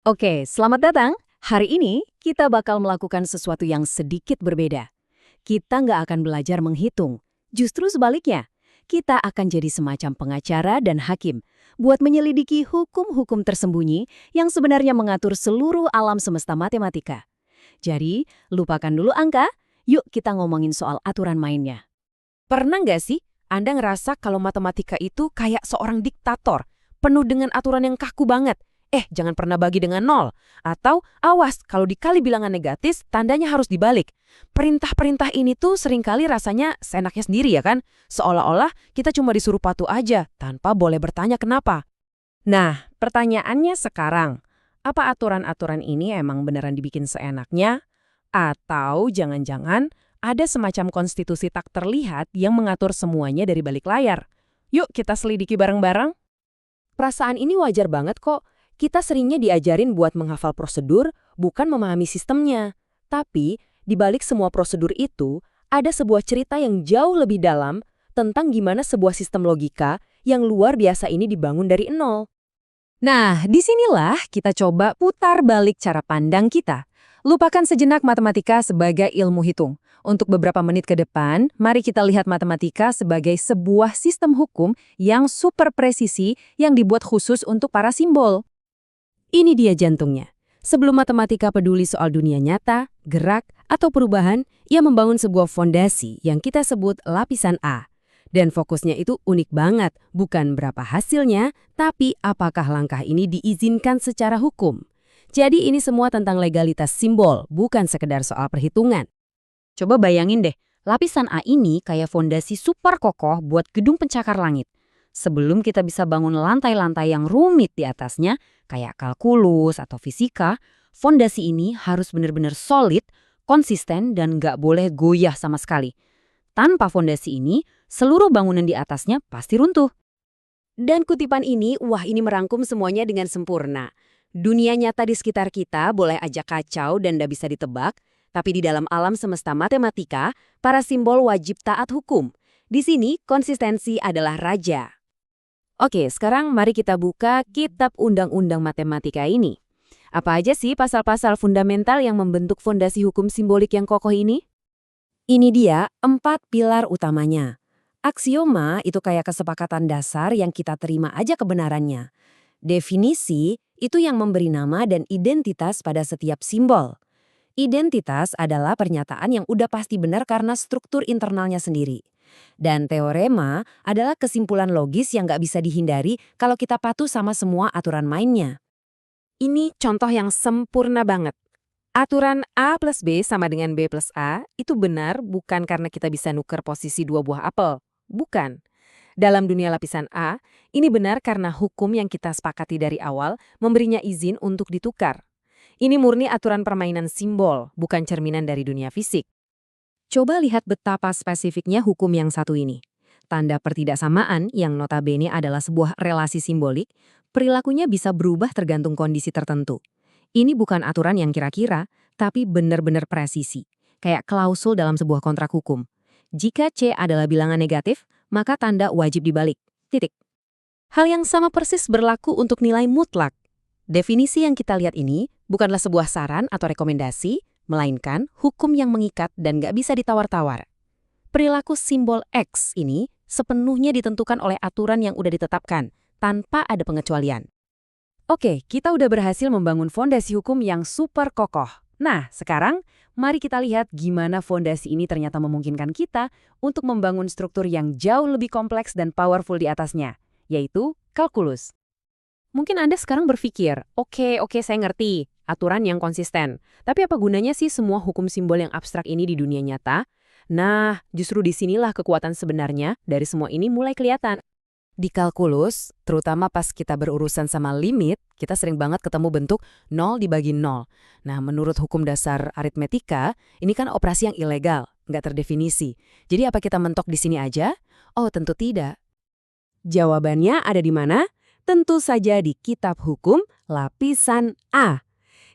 Oke, selamat datang. Hari ini kita bakal melakukan sesuatu yang sedikit berbeda. Kita nggak akan belajar menghitung. Justru sebaliknya, kita akan jadi semacam pengacara dan hakim buat menyelidiki hukum-hukum tersembunyi yang sebenarnya mengatur seluruh alam semesta matematika. Jadi, lupakan dulu angka, yuk kita ngomongin soal aturan mainnya. Pernah nggak sih Anda ngerasa kalau matematika itu kayak seorang diktator, penuh dengan aturan yang kaku banget? Jangan pernah bagi dengan nol. Atau, awas, kalau dikali bilangan negatif, tandanya harus dibalik. Perintah-perintah ini tuh seringkali rasanya seenaknya sendiri ya kan? Seolah-olah kita cuma disuruh patuh aja, tanpa boleh bertanya kenapa. Nah, pertanyaannya sekarang, apa aturan-aturan ini emang beneran dibikin seenaknya? Atau jangan-jangan ada semacam konstitusi tak terlihat yang mengatur semuanya dari balik layar? Yuk kita selidiki bareng-bareng. Perasaan ini wajar banget kok. Kita seringnya diajarin buat menghafal prosedur, bukan memahami sistemnya. Tapi, di balik semua prosedur itu, ada sebuah cerita yang jauh lebih dalam tentang gimana sebuah sistem logika yang luar biasa ini dibangun dari nol. Nah, disinilah kita coba putar balik cara pandang kita. Lupakan sejenak matematika sebagai ilmu hitung. Untuk beberapa menit ke depan, mari kita lihat matematika sebagai sebuah sistem hukum yang super presisi yang dibuat khusus untuk para simbol. Ini dia jantungnya. Sebelum matematika peduli soal dunia nyata, gerak, atau perubahan, ia membangun sebuah fondasi yang kita sebut lapisan A. Dan fokusnya itu unik banget, bukan berapa hasilnya, tapi apakah langkah ini diizinkan secara hukum. Jadi ini semua tentang legalitas simbol, bukan sekedar soal perhitungan. Coba bayangin deh, lapisan A ini kayak fondasi super kokoh buat gedung pencakar langit. Sebelum kita bisa bangun lantai-lantai yang rumit di atasnya, kayak kalkulus atau fisika, fondasi ini harus benar-benar solid, konsisten, dan nggak boleh goyah sama sekali. Tanpa fondasi ini, seluruh bangunan di atasnya pasti runtuh. Dan kutipan ini, ini merangkum semuanya dengan sempurna. Dunia nyata di sekitar kita boleh aja kacau dan nggak bisa ditebak, tapi di dalam alam semesta matematika, para simbol wajib taat hukum. Di sini, konsistensi adalah raja. Oke, sekarang mari kita buka kitab undang-undang matematika ini. Apa aja sih pasal-pasal fundamental yang membentuk fondasi hukum simbolik yang kokoh ini? Ini dia 4 pilar utamanya. Aksioma itu kayak kesepakatan dasar yang kita terima aja kebenarannya. Definisi itu yang memberi nama dan identitas pada setiap simbol. Identitas adalah pernyataan yang udah pasti benar karena struktur internalnya sendiri. Dan teorema adalah kesimpulan logis yang nggak bisa dihindari kalau kita patuh sama semua aturan mainnya. Ini contoh yang sempurna banget. Aturan A plus B sama dengan B plus A itu benar bukan karena kita bisa nuker posisi dua buah apel. Bukan. Dalam dunia lapisan A, ini benar karena hukum yang kita sepakati dari awal memberinya izin untuk ditukar. Ini murni aturan permainan simbol, bukan cerminan dari dunia fisik. Coba lihat betapa spesifiknya hukum yang satu ini. Tanda pertidaksamaan yang notabene adalah sebuah relasi simbolik, perilakunya bisa berubah tergantung kondisi tertentu. Ini bukan aturan yang kira-kira, tapi benar-benar presisi. Kayak klausul dalam sebuah kontrak hukum. Jika C adalah bilangan negatif, maka tanda wajib dibalik. Titik. Hal yang sama persis berlaku untuk nilai mutlak. Definisi yang kita lihat ini bukanlah sebuah saran atau rekomendasi, melainkan hukum yang mengikat dan nggak bisa ditawar-tawar. Perilaku simbol X ini sepenuhnya ditentukan oleh aturan yang udah ditetapkan, tanpa ada pengecualian. Oke, kita udah berhasil membangun fondasi hukum yang super kokoh. Nah, sekarang mari kita lihat gimana fondasi ini ternyata memungkinkan kita untuk membangun struktur yang jauh lebih kompleks dan powerful di atasnya, yaitu kalkulus. Mungkin Anda sekarang berpikir, oke, saya ngerti, aturan yang konsisten. Tapi apa gunanya sih semua hukum simbol yang abstrak ini di dunia nyata? Nah, justru disinilah kekuatan sebenarnya dari semua ini mulai kelihatan. Di kalkulus, terutama pas kita berurusan sama limit, kita sering banget ketemu bentuk 0 dibagi 0. Nah, menurut hukum dasar aritmetika, ini kan operasi yang ilegal, nggak terdefinisi. Jadi apa kita mentok di sini aja? Oh, tentu tidak. Jawabannya ada di mana? Tentu saja di kitab hukum lapisan A.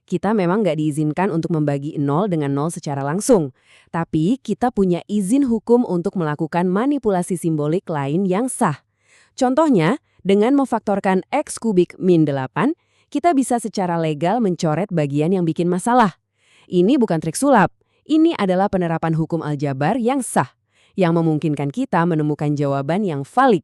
Kita memang nggak diizinkan untuk membagi 0 dengan 0 secara langsung. Tapi kita punya izin hukum untuk melakukan manipulasi simbolik lain yang sah. Contohnya, dengan memfaktorkan X kubik min 8, kita bisa secara legal mencoret bagian yang bikin masalah. Ini bukan trik sulap. Ini adalah penerapan hukum aljabar yang sah, yang memungkinkan kita menemukan jawaban yang valid.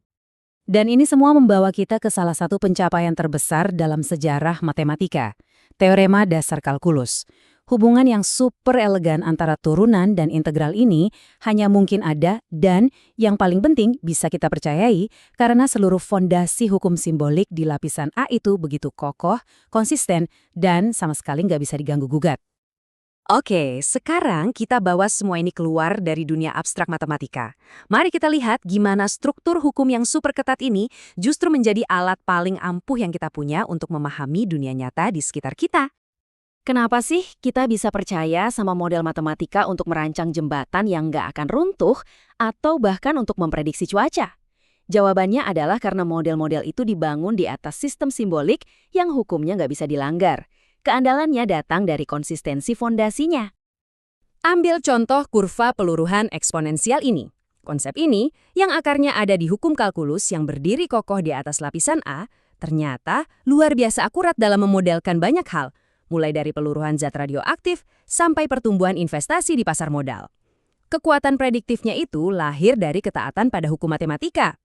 Dan ini semua membawa kita ke salah satu pencapaian terbesar dalam sejarah matematika, teorema dasar kalkulus. Hubungan yang super elegan antara turunan dan integral ini hanya mungkin ada dan, yang paling penting, bisa kita percayai karena seluruh fondasi hukum simbolik di lapisan A itu begitu kokoh, konsisten, dan sama sekali nggak bisa diganggu-gugat. Oke, sekarang kita bawa semua ini keluar dari dunia abstrak matematika. Mari kita lihat gimana struktur hukum yang super ketat ini justru menjadi alat paling ampuh yang kita punya untuk memahami dunia nyata di sekitar kita. Kenapa sih kita bisa percaya sama model matematika untuk merancang jembatan yang nggak akan runtuh atau bahkan untuk memprediksi cuaca? Jawabannya adalah karena model-model itu dibangun di atas sistem simbolik yang hukumnya nggak bisa dilanggar. Keandalannya datang dari konsistensi fondasinya. Ambil contoh kurva peluruhan eksponensial ini. Konsep ini, yang akarnya ada di hukum kalkulus yang berdiri kokoh di atas lapisan A, ternyata luar biasa akurat dalam memodelkan banyak hal, mulai dari peluruhan zat radioaktif sampai pertumbuhan investasi di pasar modal. Kekuatan prediktifnya itu lahir dari ketaatan pada hukum matematika.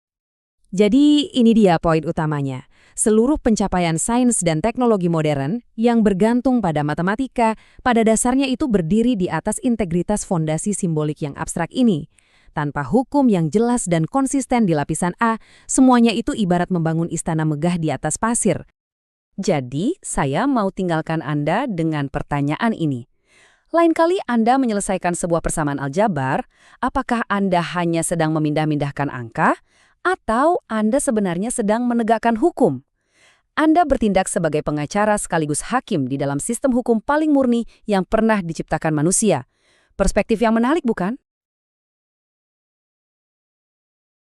Jadi ini dia poin utamanya. Seluruh pencapaian sains dan teknologi modern yang bergantung pada matematika pada dasarnya itu berdiri di atas integritas fondasi simbolik yang abstrak ini. Tanpa hukum yang jelas dan konsisten di lapisan A, semuanya itu ibarat membangun istana megah di atas pasir. Jadi, saya mau tinggalkan Anda dengan pertanyaan ini. Lain kali Anda menyelesaikan sebuah persamaan aljabar, apakah Anda hanya sedang memindah-mindahkan angka, atau Anda sebenarnya sedang menegakkan hukum? Anda bertindak sebagai pengacara sekaligus hakim di dalam sistem hukum paling murni yang pernah diciptakan manusia. Perspektif yang menarik, bukan?